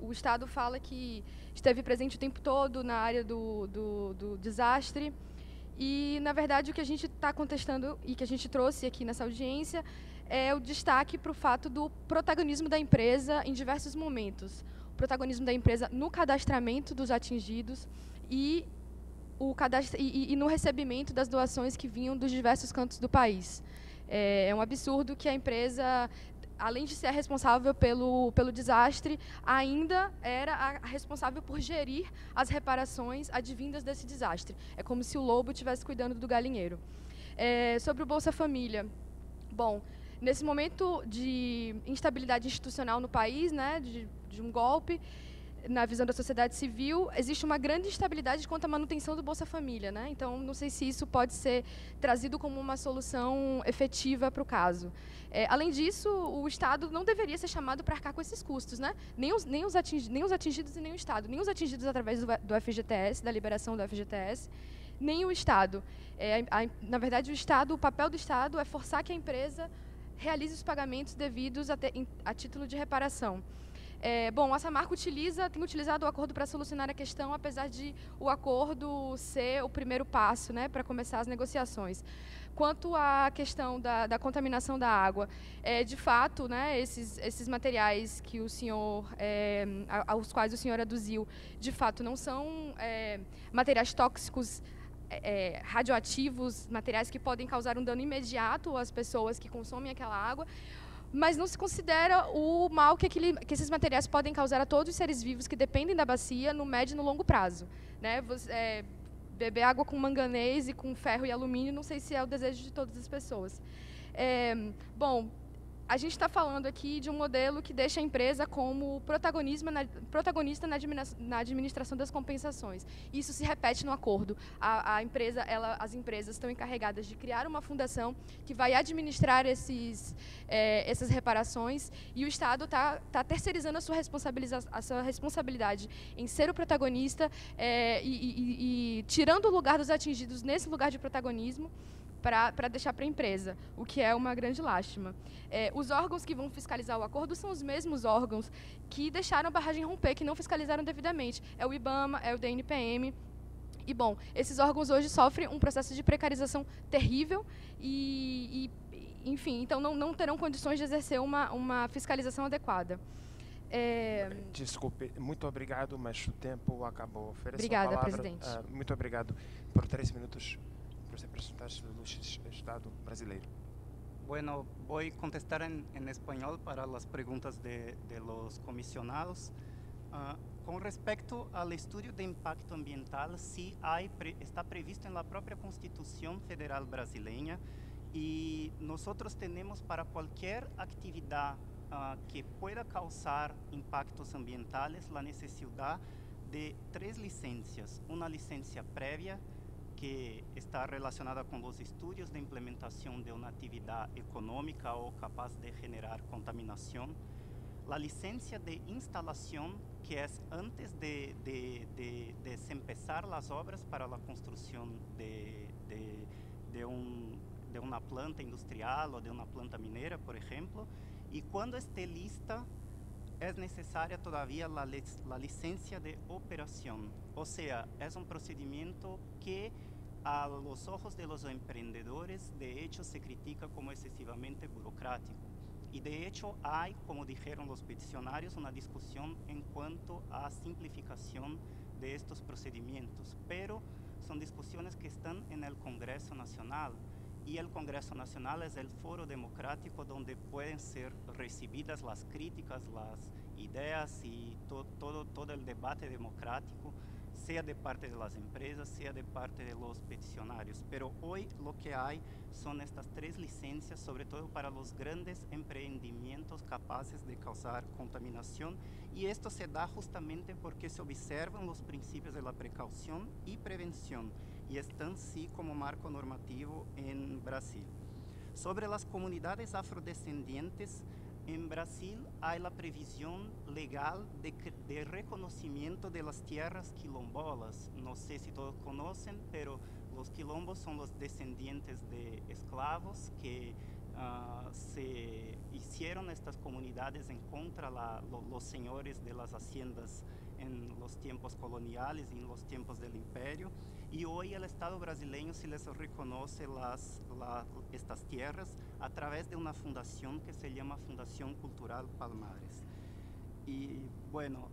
o Estado fala que esteve presente o tempo todo na área do desastre e, na verdade, o que a gente está contestando e que a gente trouxe aqui nessa audiência é o destaque para o fato do protagonismo da empresa em diversos momentos. O protagonismo da empresa no cadastramento dos atingidos e no recebimento das doações que vinham dos diversos cantos do país. É um absurdo que a empresa, além de ser a responsável pelo desastre, ainda era a responsável por gerir as reparações advindas desse desastre. É como se o lobo estivesse cuidando do galinheiro. Sobre o Bolsa Família. Bom, nesse momento de instabilidade institucional no país, né, de um golpe, na visão da sociedade civil, existe uma grande instabilidade quanto à manutenção do Bolsa Família, né? Então, não sei se isso pode ser trazido como uma solução efetiva para o caso. Além disso, o Estado não deveria ser chamado para arcar com esses custos, né? Nem os atingidos e nem o Estado. Nem os atingidos através do FGTS, da liberação do FGTS, nem o Estado. Na verdade, o papel do Estado é forçar que a empresa realize os pagamentos devidos a título de reparação. Bom, a Samarco tem utilizado o acordo para solucionar a questão, apesar de o acordo ser o primeiro passo, né, para começar as negociações. Quanto à questão da contaminação da água, de fato, né, esses materiais que o senhor, aos quais o senhor aduziu, de fato não são materiais tóxicos, radioativos, materiais que podem causar um dano imediato às pessoas que consomem aquela água, mas não se considera o mal que esses materiais podem causar a todos os seres vivos que dependem da bacia no médio e no longo prazo, né? Beber água com manganês e com ferro e alumínio, não sei se é o desejo de todas as pessoas. Bom, a gente está falando aqui de um modelo que deixa a empresa como protagonista na administração das compensações. Isso se repete no acordo. As empresas estão encarregadas de criar uma fundação que vai administrar essas reparações e o Estado está terceirizando a sua responsabilidade em ser o protagonista e tirando o lugar dos atingidos nesse lugar de protagonismo, para deixar para a empresa, o que é uma grande lástima. Os órgãos que vão fiscalizar o acordo são os mesmos órgãos que deixaram a barragem romper, que não fiscalizaram devidamente. É o IBAMA, é o DNPM. E, bom, esses órgãos hoje sofrem um processo de precarização terrível enfim, então não terão condições de exercer uma fiscalização adequada. Desculpe, muito obrigado, mas o tempo acabou. Obrigada, presidente. Muito obrigado por 3 minutos. Representantes do Estado brasileiro. Bueno, voy a contestar en español para las preguntas de los comisionados. Con respecto al estudio de impacto ambiental, sí está previsto en la propia Constitución Federal brasileña y nosotros tenemos para cualquier actividad que pueda causar impactos ambientales la necesidad de 3 licencias. Una licencia previa que está relacionada con los estudios de implementación de una actividad económica o capaz de generar contaminación. La licencia de instalación, que es antes de empezar las obras para la construcción de una planta industrial o de una planta minera, por ejemplo. Y cuando esté lista, es necesaria todavía la licencia de operación. O sea, es un procedimiento que a los ojos de los emprendedores, de hecho, se critica como excesivamente burocrático. Y de hecho hay, como dijeron los peticionarios, una discusión en cuanto a simplificación de estos procedimientos. Pero son discusiones que están en el Congreso Nacional. Y el Congreso Nacional es el foro democrático donde pueden ser recibidas las críticas, las ideas y todo el debate democrático, sea de parte de las empresas, sea de parte de los peticionarios. Pero hoy lo que hay son estas 3 licencias, sobre todo para los grandes emprendimientos capaces de causar contaminación. Y esto se da justamente porque se observan los principios de la precaución y prevención, y están sí como marco normativo en Brasil. Sobre las comunidades afrodescendientes, en Brasil hay la previsión legal de reconocimiento de las tierras quilombolas. No sé si todos conocen, pero los quilombos son los descendientes de esclavos que se hicieron estas comunidades en contra los señores de las haciendas en los tiempos coloniales y en los tiempos del imperio. Y hoy el Estado brasileño se les reconoce estas tierras a través de una fundación que se llama Fundación Cultural Palmares. E, bueno,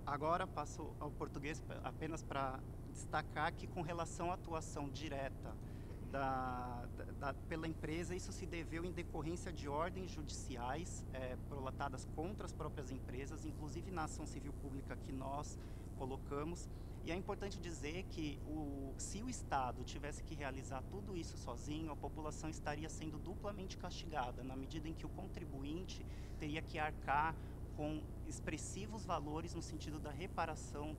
agora passo ao português apenas para destacar que, com relação à atuação direta pela empresa, isso se deveu em decorrência de ordens judiciais prolatadas contra as próprias empresas, inclusive na ação civil pública que nós colocamos. E é importante dizer que se o Estado tivesse que realizar tudo isso sozinho, a população estaria sendo duplamente castigada, na medida em que o contribuinte teria que arcar com expressivos valores no sentido da reparação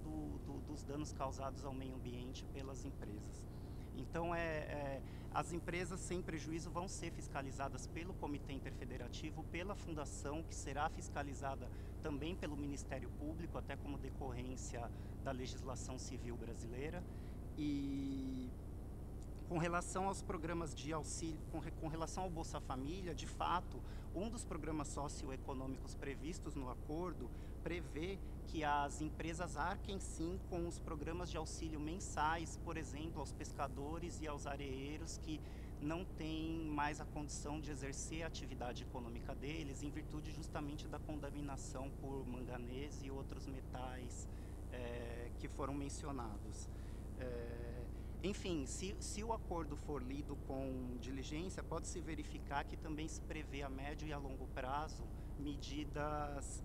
dos danos causados ao meio ambiente pelas empresas. Então, as empresas sem prejuízo vão ser fiscalizadas pelo Comitê Interfederativo, pela Fundação, que será fiscalizada também pelo Ministério Público, até como decorrência da legislação civil brasileira. E com relação aos programas de auxílio, com relação ao Bolsa Família, de fato, um dos programas socioeconômicos previstos no acordo prevê que as empresas arquem sim com os programas de auxílio mensais, por exemplo, aos pescadores e aos areeiros que não têm mais a condição de exercer a atividade econômica deles, em virtude justamente da contaminação por manganês e outros metais que foram mencionados. Enfim, se o acordo for lido com diligência, pode-se verificar que também se prevê a médio e a longo prazo medidas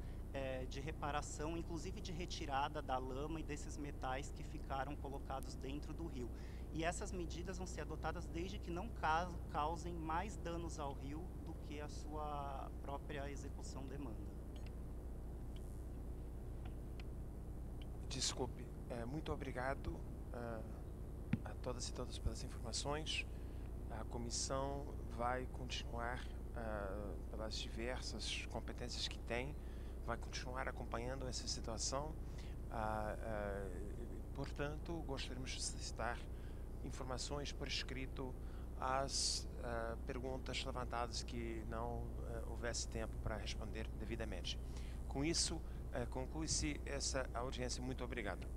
de reparação, inclusive de retirada da lama e desses metais que ficaram colocados dentro do rio. E essas medidas vão ser adotadas desde que não causem mais danos ao rio do que a sua própria execução demanda. Desculpe, muito obrigado a todas e todos pelas informações. A comissão vai continuar, pelas diversas competências que tem, vai continuar acompanhando essa situação. Portanto, gostaríamos de solicitar informações por escrito às perguntas levantadas que não houvesse tempo para responder devidamente. Com isso, conclui-se essa audiência. Muito obrigado.